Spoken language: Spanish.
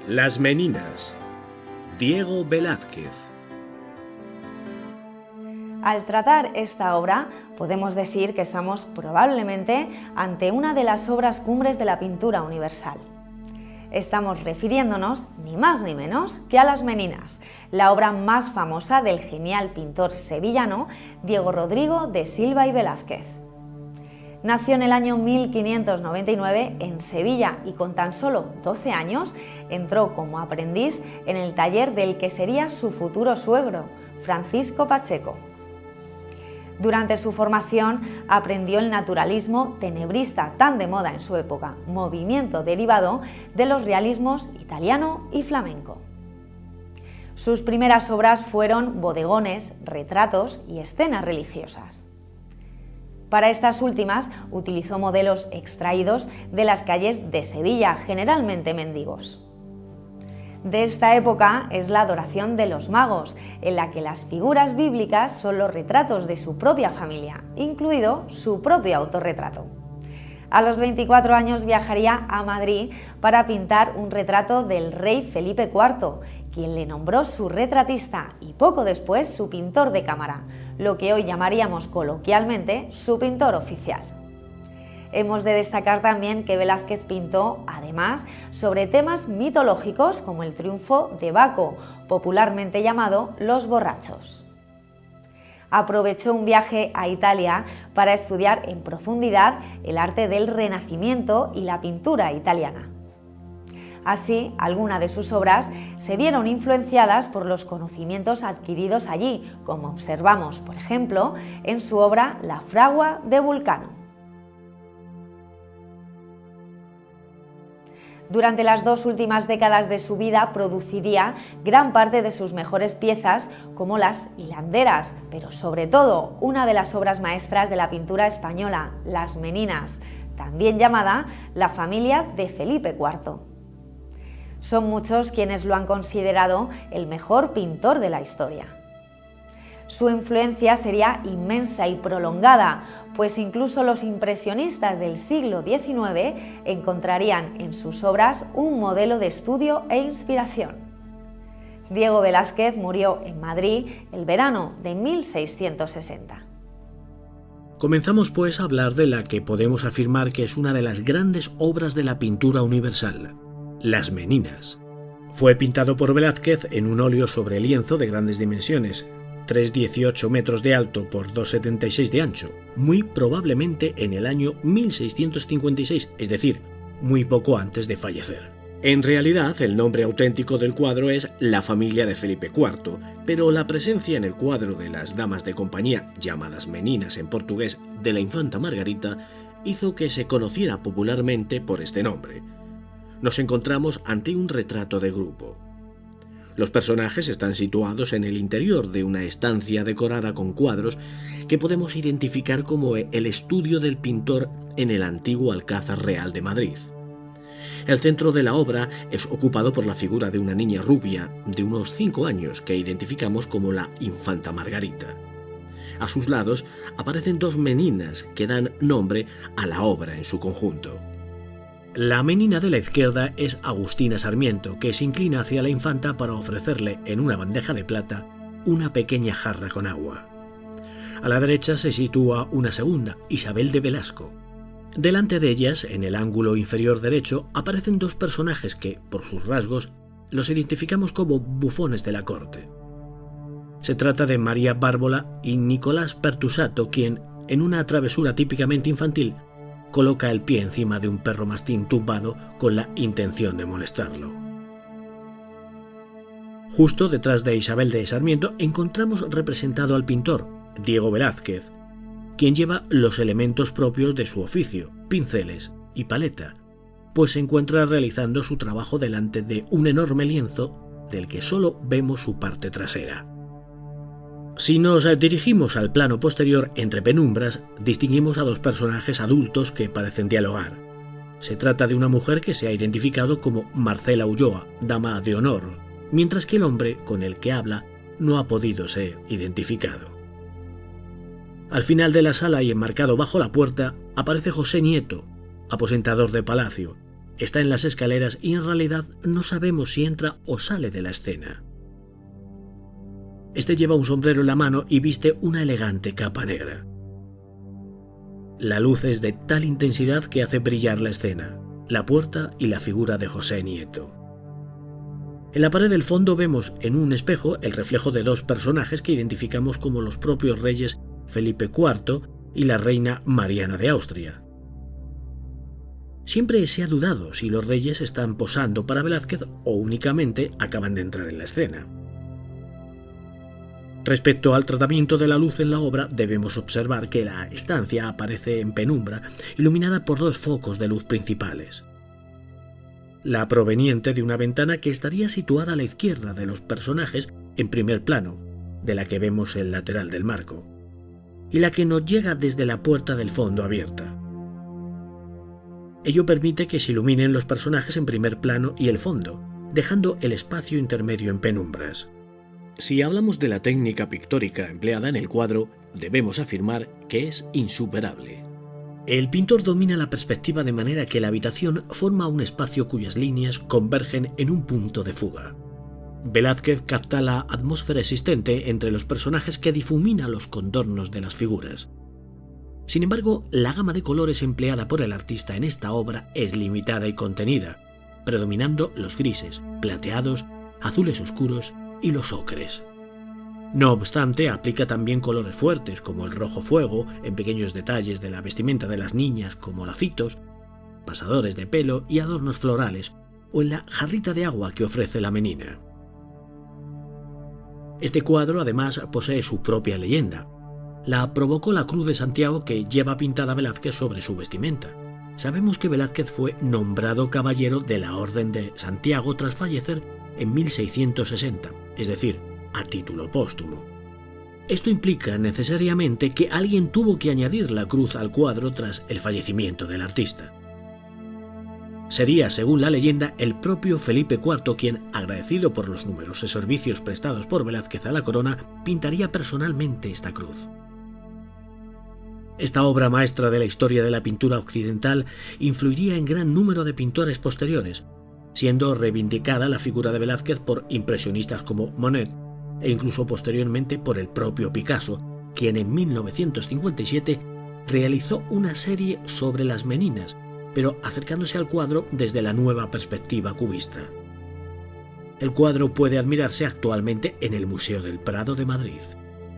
Las Meninas, Diego Velázquez. Al tratar esta obra, podemos decir que estamos probablemente ante una de las obras cumbres de la pintura universal. Estamos refiriéndonos ni más ni menos que a Las Meninas, la obra más famosa del genial pintor sevillano Diego Rodrigo de Silva y Velázquez. Nació en el año 1599 en Sevilla y con tan solo 12 años entró como aprendiz en el taller del que sería su futuro suegro, Francisco Pacheco. Durante su formación aprendió el naturalismo tenebrista tan de moda en su época, movimiento derivado de los realismos italiano y flamenco. Sus primeras obras fueron bodegones, retratos y escenas religiosas. Para estas últimas utilizó modelos extraídos de las calles de Sevilla, generalmente mendigos. De esta época es la adoración de los magos, en la que las figuras bíblicas son los retratos de su propia familia, incluido su propio autorretrato. A los 24 años viajaría a Madrid para pintar un retrato del rey Felipe IV, quien le nombró su retratista y poco después su pintor de cámara, lo que hoy llamaríamos coloquialmente su pintor oficial. Hemos de destacar también que Velázquez pintó, además, sobre temas mitológicos como el triunfo de Baco, popularmente llamado Los Borrachos. Aprovechó un viaje a Italia para estudiar en profundidad el arte del Renacimiento y la pintura italiana. Así, algunas de sus obras se vieron influenciadas por los conocimientos adquiridos allí, como observamos, por ejemplo, en su obra La fragua de Vulcano. Durante las dos últimas décadas de su vida produciría gran parte de sus mejores piezas, como las hilanderas, pero sobre todo una de las obras maestras de la pintura española, Las Meninas, también llamada La familia de Felipe IV. Son muchos quienes lo han considerado el mejor pintor de la historia. Su influencia sería inmensa y prolongada, pues incluso los impresionistas del siglo XIX encontrarían en sus obras un modelo de estudio e inspiración. Diego Velázquez murió en Madrid el verano de 1660. Comenzamos pues a hablar de la que podemos afirmar que es una de las grandes obras de la pintura universal, Las Meninas. Fue pintado por Velázquez en un óleo sobre lienzo de grandes dimensiones, 3,18 metros de alto por 2,76 de ancho, muy probablemente en el año 1656, es decir, muy poco antes de fallecer. En realidad, el nombre auténtico del cuadro es La familia de Felipe IV, pero la presencia en el cuadro de las damas de compañía, llamadas meninas en portugués, de la infanta Margarita, hizo que se conociera popularmente por este nombre. Nos encontramos ante un retrato de grupo. Los personajes están situados en el interior de una estancia decorada con cuadros que podemos identificar como el estudio del pintor en el antiguo Alcázar Real de Madrid. El centro de la obra es ocupado por la figura de una niña rubia de unos 5 años que identificamos como la infanta Margarita. A sus lados aparecen dos meninas que dan nombre a la obra en su conjunto. La menina de la izquierda es Agustina Sarmiento, que se inclina hacia la infanta para ofrecerle en una bandeja de plata una pequeña jarra con agua. A la derecha se sitúa una segunda, Isabel de Velasco. Delante de ellas, en el ángulo inferior derecho, aparecen dos personajes que, por sus rasgos, los identificamos como bufones de la corte. Se trata de María Bárbola y Nicolás Pertusato, quien, en una travesura típicamente infantil, coloca el pie encima de un perro mastín tumbado con la intención de molestarlo. Justo detrás de Isabel de Sarmiento encontramos representado al pintor, Diego Velázquez, quien lleva los elementos propios de su oficio, pinceles y paleta, pues se encuentra realizando su trabajo delante de un enorme lienzo del que solo vemos su parte trasera. Si nos dirigimos al plano posterior entre penumbras, distinguimos a dos personajes adultos que parecen dialogar. Se trata de una mujer que se ha identificado como Marcela Ulloa, dama de honor, mientras que el hombre con el que habla no ha podido ser identificado. Al final de la sala y enmarcado bajo la puerta aparece José Nieto, aposentador de palacio, está en las escaleras y en realidad no sabemos si entra o sale de la escena. Este lleva un sombrero en la mano y viste una elegante capa negra. La luz es de tal intensidad que hace brillar la escena, la puerta y la figura de José Nieto. En la pared del fondo vemos en un espejo el reflejo de dos personajes que identificamos como los propios reyes Felipe IV y la reina Mariana de Austria. Siempre se ha dudado si los reyes están posando para Velázquez o únicamente acaban de entrar en la escena. Respecto al tratamiento de la luz en la obra, debemos observar que la estancia aparece en penumbra, iluminada por dos focos de luz principales. La proveniente de una ventana que estaría situada a la izquierda de los personajes en primer plano, de la que vemos el lateral del marco, y la que nos llega desde la puerta del fondo abierta. Ello permite que se iluminen los personajes en primer plano y el fondo, dejando el espacio intermedio en penumbras. Si hablamos de la técnica pictórica empleada en el cuadro, debemos afirmar que es insuperable. El pintor domina la perspectiva de manera que la habitación forma un espacio cuyas líneas convergen en un punto de fuga. Velázquez capta la atmósfera existente entre los personajes que difumina los contornos de las figuras. Sin embargo, la gama de colores empleada por el artista en esta obra es limitada y contenida, predominando los grises, plateados, azules oscuros y los ocres. No obstante, aplica también colores fuertes como el rojo fuego en pequeños detalles de la vestimenta de las niñas como lacitos, pasadores de pelo y adornos florales, o en la jarrita de agua que ofrece la menina. Este cuadro además posee su propia leyenda. La provocó la Cruz de Santiago que lleva pintada Velázquez sobre su vestimenta. Sabemos que Velázquez fue nombrado caballero de la Orden de Santiago tras fallecer en 1660, es decir, a título póstumo. Esto implica necesariamente que alguien tuvo que añadir la cruz al cuadro tras el fallecimiento del artista. Sería, según la leyenda, el propio Felipe IV quien, agradecido por los numerosos servicios prestados por Velázquez a la corona, pintaría personalmente esta cruz. Esta obra maestra de la historia de la pintura occidental influiría en gran número de pintores posteriores, siendo reivindicada la figura de Velázquez por impresionistas como Monet e incluso posteriormente por el propio Picasso, quien en 1957 realizó una serie sobre las meninas, pero acercándose al cuadro desde la nueva perspectiva cubista. El cuadro puede admirarse actualmente en el Museo del Prado de Madrid.